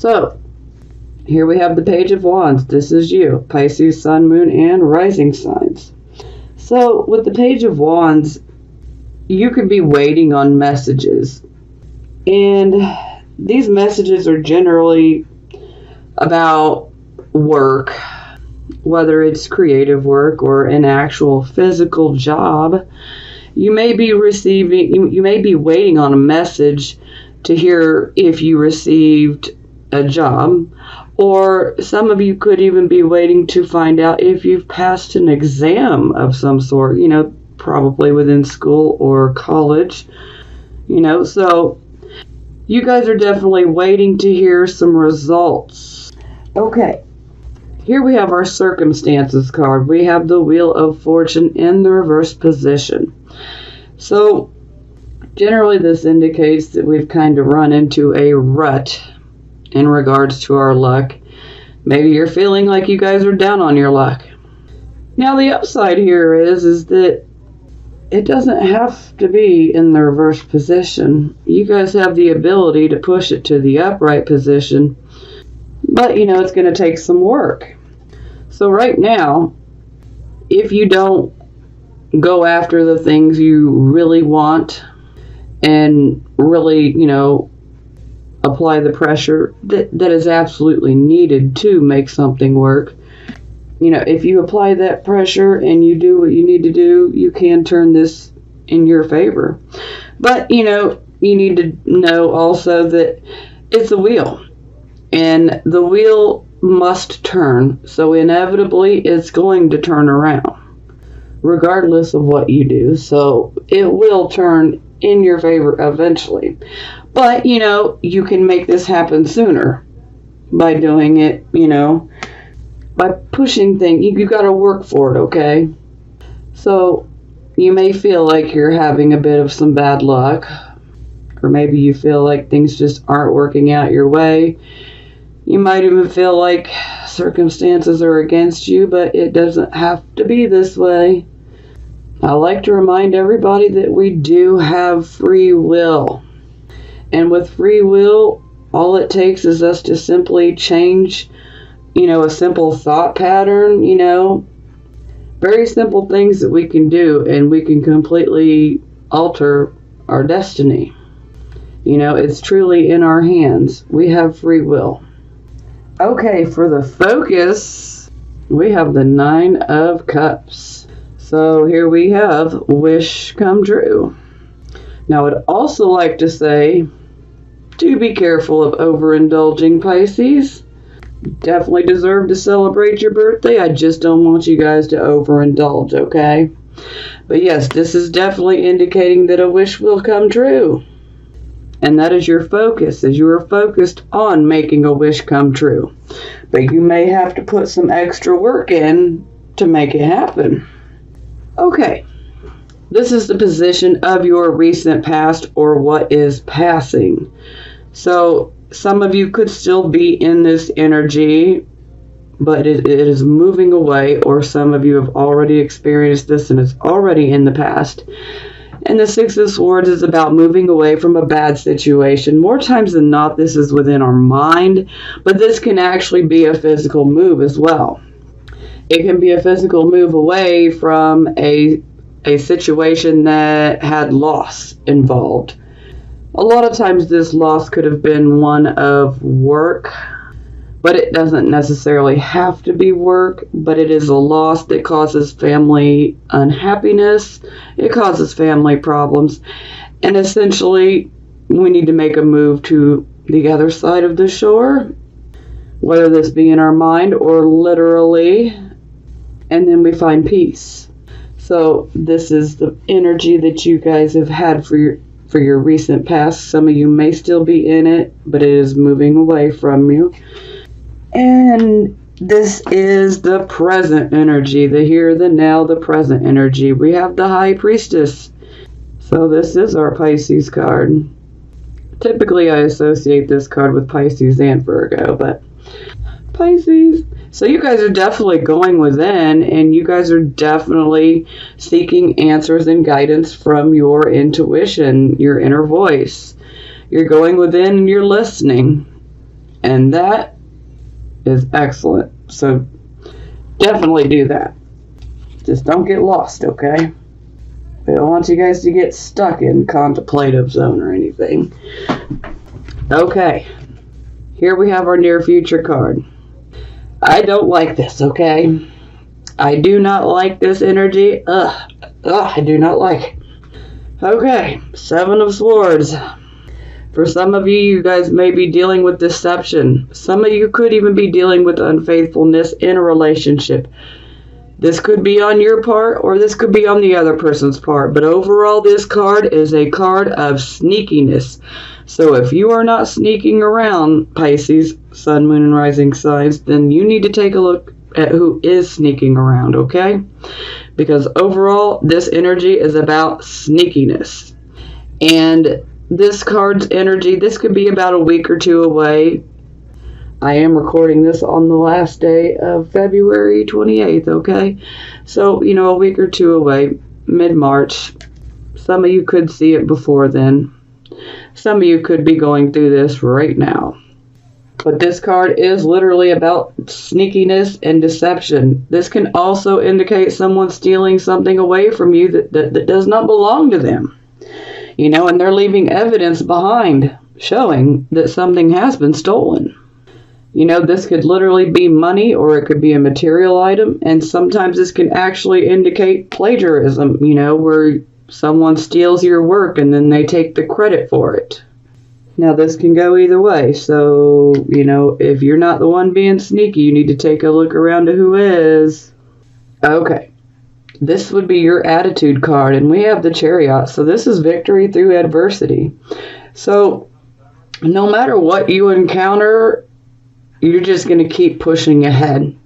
So, here we have the Page of Wands. This is you, Pisces, Sun, Moon, and Rising signs. So, with the Page of Wands, you could be waiting on messages. And these messages are generally about work, whether it's creative work or an actual physical job. You may be waiting on a message to hear if you received a job, or some of you could even be waiting to find out if you've passed an exam of some sort, probably within school or college, so you guys are definitely waiting to hear some results. Okay, here we have our circumstances card. We have the Wheel of Fortune in the reverse position. So generally this indicates that we've kind of run into a rut in regards to our luck. Maybe you're feeling like you guys are down on your luck. Now the upside here is that it doesn't have to be in the reverse position. You guys have the ability to push it to the upright position, but it's going to take some work. So right now, if you don't go after the things you really want and really, apply the pressure that is absolutely needed to make something work, if you apply that pressure and you do what you need to do, you can turn this in your favor. But, you need to know also that it's a wheel, and the wheel must turn. So inevitably, it's going to turn around, regardless of what you do. So it will turn in your favor eventually. But, you can make this happen sooner by doing it, by pushing things. You got to work for it, okay? So you may feel like you're having a bit of some bad luck, or maybe you feel like things just aren't working out your way. You might even feel like circumstances are against you, but it doesn't have to be this way. I like to remind everybody that we do have free will. And with free will, all it takes is us to simply change, a simple thought pattern, very simple things that we can do, and we can completely alter our destiny. It's truly in our hands. We have free will. Okay, for the focus, we have the 9 of Cups. So here we have wish come true. Now I'd also like to say, do be careful of overindulging, Pisces. Definitely deserve to celebrate your birthday. I just don't want you guys to overindulge, okay? But yes, this is definitely indicating that a wish will come true. And that is your focus, as you are focused on making a wish come true. But you may have to put some extra work in to make it happen. Okay, this is the position of your recent past, or what is passing. So some of you could still be in this energy, but it is moving away, or some of you have already experienced this and it's already in the past. And the 6 of Swords is about moving away from a bad situation. More times than not, this is within our mind, but this can actually be a physical move as well. It can be a physical move away from a situation that had loss involved. A lot of times this loss could have been one of work, but it doesn't necessarily have to be work, but it is a loss that causes family unhappiness. It causes family problems. And essentially, we need to make a move to the other side of the shore, whether this be in our mind or literally, and then we find peace. So this is the energy that you guys have had for your recent past. Some of you may still be in it, but it is moving away from you. And this is the present energy, the here, the now, the present energy. We have the High Priestess. So this is our Pisces card. Typically I associate this card with Pisces and Virgo, but Pisces. So you guys are definitely going within, and you guys are definitely seeking answers and guidance from your intuition, your inner voice. You're going within and you're listening. And that is excellent. So definitely do that. Just don't get lost, okay? I don't want you guys to get stuck in contemplative zone or anything. Okay. Here we have our near future card. I don't like this, okay? I do not like this energy. I do not like it. Okay, 7 of Swords. For some of you, you guys may be dealing with deception. Some of you could even be dealing with unfaithfulness in a relationship. This could be on your part, or this could be on the other person's part. But overall, this card is a card of sneakiness. So if you are not sneaking around, Pisces, Sun, Moon, and Rising signs, then you need to take a look at who is sneaking around, okay? Because overall, this energy is about sneakiness. And this card's energy, this could be about a week or two away. I am recording this on the last day of February 28th, okay? So, a week or two away, mid-March. Some of you could see it before then. Some of you could be going through this right now. But this card is literally about sneakiness and deception. This can also indicate someone stealing something away from you that does not belong to them. And they're leaving evidence behind showing that something has been stolen. This could literally be money, or it could be a material item, and sometimes this can actually indicate plagiarism, where someone steals your work and then they take the credit for it. Now, this can go either way, so, if you're not the one being sneaky, you need to take a look around to who is. Okay. This would be your attitude card, and we have the Chariot, so this is victory through adversity. So, no matter what you encounter, you're just going to keep pushing ahead.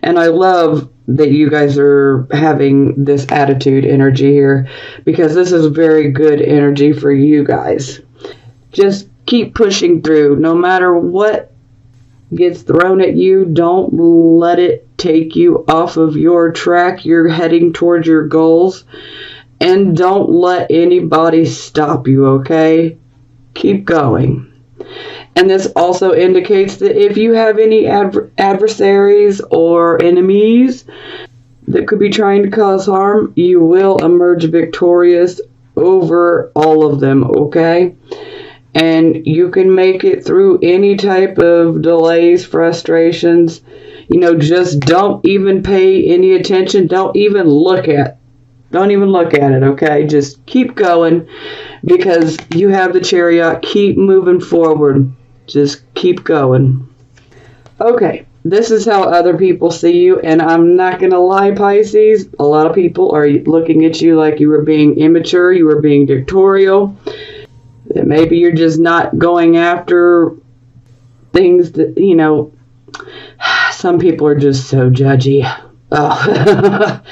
And I love that you guys are having this attitude energy here, because this is very good energy for you guys. Just keep pushing through. No matter what gets thrown at you, don't let it take you off of your track. You're heading towards your goals, and don't let anybody stop you, okay? Keep going. And this also indicates that if you have any adversaries or enemies that could be trying to cause harm, you will emerge victorious over all of them, okay? And you can make it through any type of delays, frustrations. Just don't even pay any attention. Don't even look at it, okay? Just keep going, because you have the Chariot. Keep moving forward. Just keep going. Okay, this is how other people see you, and I'm not going to lie, Pisces. A lot of people are looking at you like you were being immature, you were being dictatorial. That maybe you're just not going after things that, some people are just so judgy. Oh,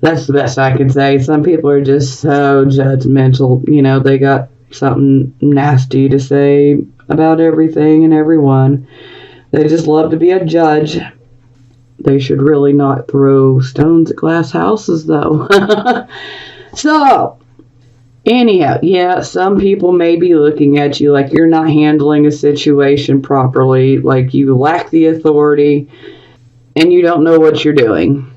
that's the best I can say. Some people are just so judgmental. They got something nasty to say about everything and everyone. They just love to be a judge. They should really not throw stones at glass houses, though. So, anyhow, yeah, some people may be looking at you like you're not handling a situation properly, like you lack the authority, and you don't know what you're doing.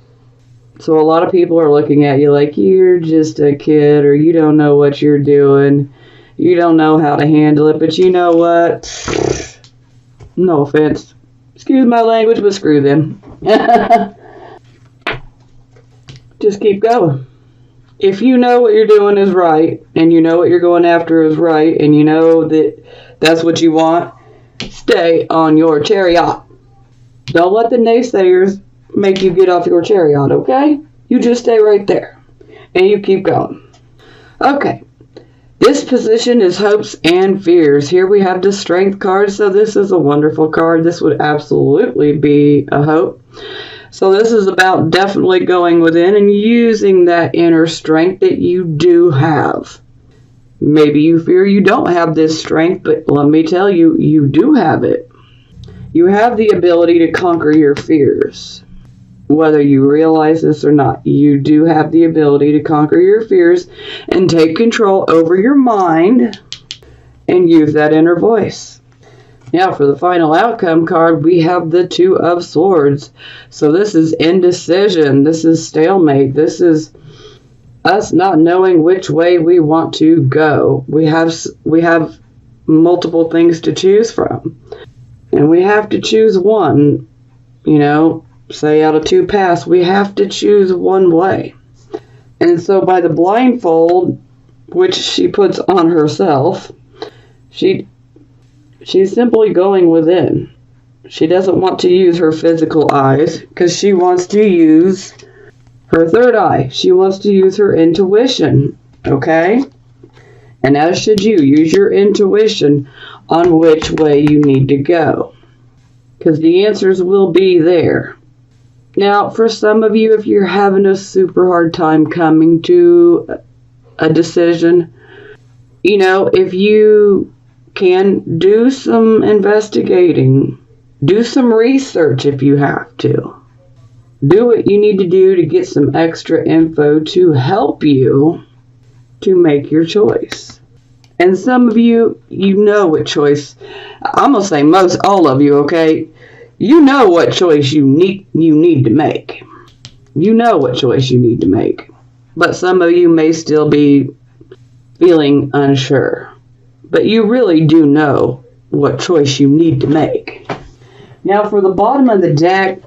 So a lot of people are looking at you like you're just a kid, or you don't know what you're doing. You don't know how to handle it, but you know what? No offense. Excuse my language, but screw them. Just keep going. If you know what you're doing is right, and you know what you're going after is right, and you know that that's what you want, stay on your Chariot. Don't let the naysayers make you get off your Chariot, okay? You just stay right there, and you keep going. Okay. This position is hopes and fears. Here we have the Strength card, so this is a wonderful card. This would absolutely be a hope. So this is about definitely going within and using that inner strength that you do have. Maybe you fear you don't have this strength, but let me tell you, you do have it. You have the ability to conquer your fears. Whether you realize this or not, you do have the ability to conquer your fears and take control over your mind and use that inner voice. Now for the final outcome card, we have the Two of Swords. So this is indecision. This is stalemate. This is us not knowing which way we want to go. We have multiple things to choose from. And we have to choose one. You know, say out of two paths, we have to choose one way. And so by the blindfold, which she puts on herself, she's simply going within. She doesn't want to use her physical eyes because she wants to use her third eye. She wants to use her intuition, okay? And as should you, use your intuition on which way you need to go, because the answers will be there. Now, for some of you, if you're having a super hard time coming to a decision, you know, if you can do some investigating, do some research if you have to. Do what you need to do to get some extra info to help you to make your choice. And some of you, you know what choice. I'm going to say most all of you, okay? You know what choice you need to make. You know what choice you need to make. But some of you may still be feeling unsure. But you really do know what choice you need to make. Now for the bottom of the deck,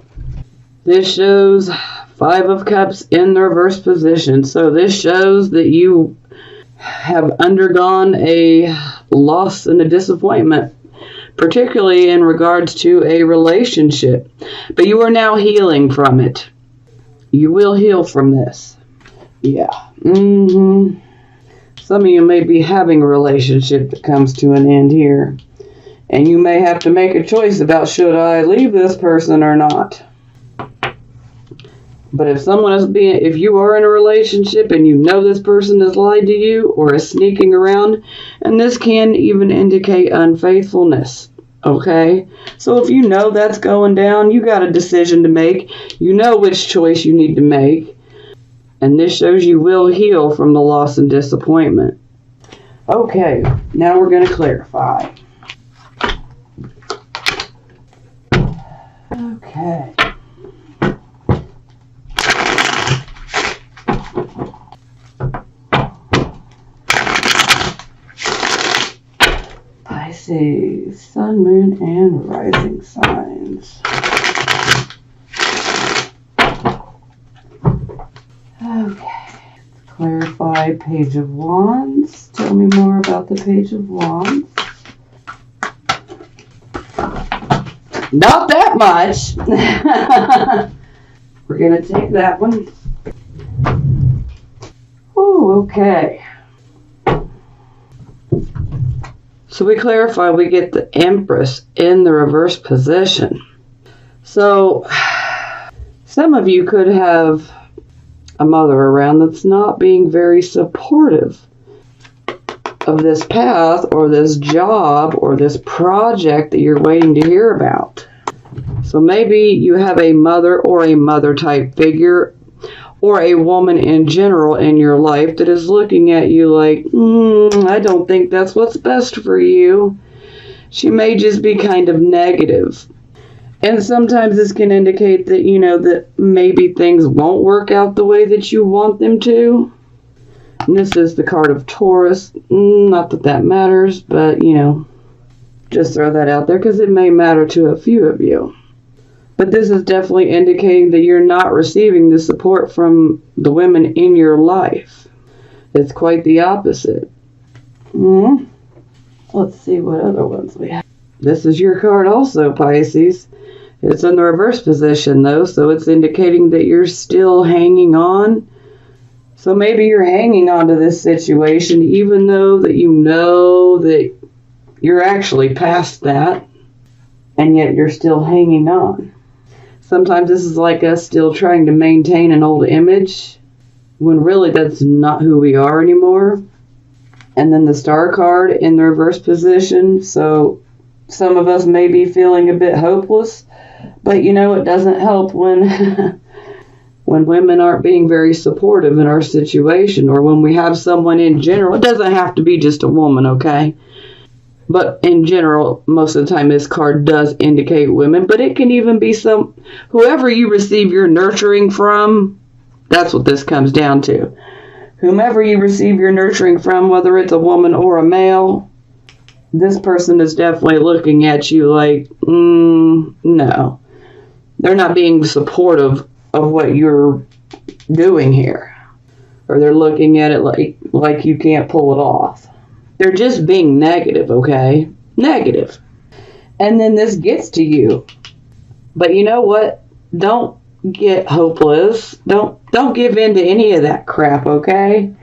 this shows Five of Cups in the reverse position. So this shows that you have undergone a loss and a disappointment, particularly in regards to a relationship. But you are now healing from it. You will heal from this. Yeah. Some of you may be having a relationship that comes to an end here. And you may have to make a choice about, should I leave this person or not? But if you are in a relationship and you know this person has lied to you or is sneaking around, and this can even indicate unfaithfulness, okay? So if you know that's going down, you got a decision to make. You know which choice you need to make. And this shows you will heal from the loss and disappointment. Okay, now we're going to clarify. Okay. Pisces, Sun, Moon, and Rising signs. Okay, let's clarify Page of Wands. Tell me more about the Page of Wands. Not that much. We're going to take that one. Oh, okay. So we clarify, we get the Empress in the reverse position. So some of you could have a mother around that's not being very supportive of this path or this job or this project that you're waiting to hear about. So maybe you have a mother or a mother type figure or a woman in general in your life that is looking at you like, I don't think that's what's best for you. She may just be kind of negative. And sometimes this can indicate that, you know, that maybe things won't work out the way that you want them to. And this is the card of Taurus. Not that that matters, but, you know, just throw that out there because it may matter to a few of you. But this is definitely indicating that you're not receiving the support from the women in your life. It's quite the opposite. Let's see what other ones we have. This is your card also, Pisces. It's in the reverse position, though, so it's indicating that you're still hanging on. So maybe you're hanging on to this situation, even though that you know that you're actually past that, and yet you're still hanging on. Sometimes this is like us still trying to maintain an old image, when really that's not who we are anymore. And then the Star card in the reverse position, so some of us may be feeling a bit hopeless, but you know, it doesn't help when when women aren't being very supportive in our situation, or when we have someone in general. It doesn't have to be just a woman, okay? But in general, most of the time this card does indicate women, but it can even be whoever you receive your nurturing from. That's what this comes down to. Whomever you receive your nurturing from, whether it's a woman or a male, this person is definitely looking at you like, no. They're not being supportive of what you're doing here. Or they're looking at it like you can't pull it off. They're just being negative, okay? Negative. And then this gets to you. But you know what? Don't get hopeless. Don't give in to any of that crap, okay?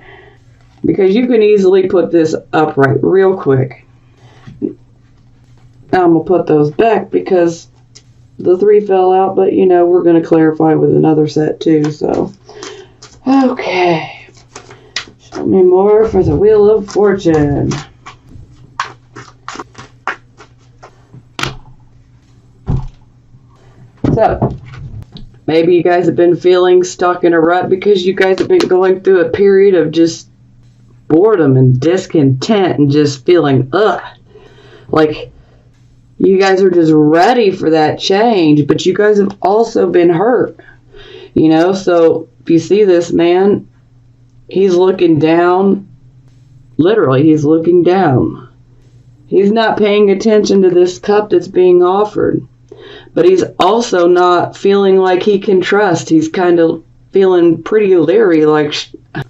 Because you can easily put this upright real quick. I'm going to put those back because the 3 fell out, but we're going to clarify with another set too, so. Okay. Show me more for the Wheel of Fortune. So, maybe you guys have been feeling stuck in a rut because you guys have been going through a period of just boredom and discontent and just feeling, like you guys are just ready for that change, but you guys have also been hurt, so if you see this man, he's looking down, literally, he's looking down. He's not paying attention to this cup that's being offered, but he's also not feeling like he can trust. He's kind of feeling pretty leery, like, I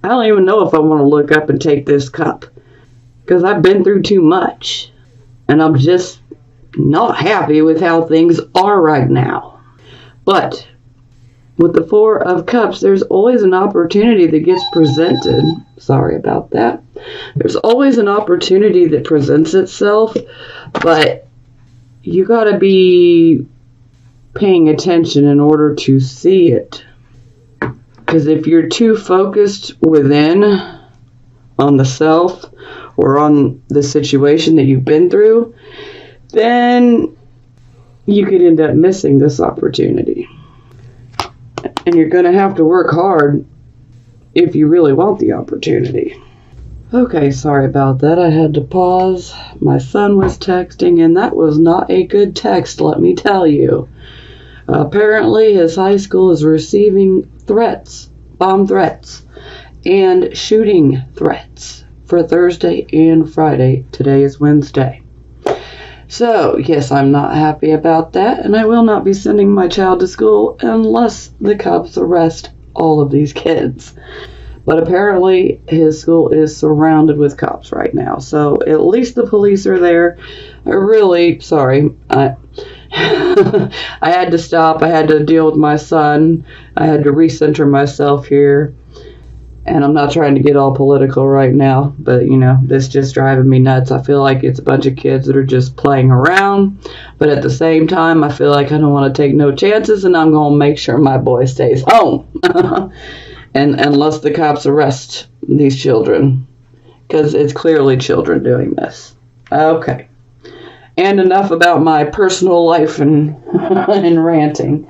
don't even know if I want to look up and take this cup, because I've been through too much, and I'm just not happy with how things are right now. But with the 4 of Cups, there's always an opportunity that gets presented. Sorry about that. There's always an opportunity that presents itself, but you got to be paying attention in order to see it. Because if you're too focused within on the self or on the situation that you've been through, then you could end up missing this opportunity. And you're going to have to work hard if you really want the opportunity. Okay, sorry about that. I had to pause. My son was texting, and that was not a good text, let me tell you. Apparently, his high school is receiving threats, bomb threats, and shooting threats for Thursday and Friday. Today is Wednesday. So, yes, I'm not happy about that, and I will not be sending my child to school unless the cops arrest all of these kids. But apparently, his school is surrounded with cops right now, so at least the police are there. I had to stop. I had to deal with my son. I had to recenter myself here. And I'm not trying to get all political right now, but, this just driving me nuts. I feel like it's a bunch of kids that are just playing around, but at the same time, I feel like I don't want to take no chances, and I'm going to make sure my boy stays home. And unless the cops arrest these children, because it's clearly children doing this. Okay. And enough about my personal life and, and ranting.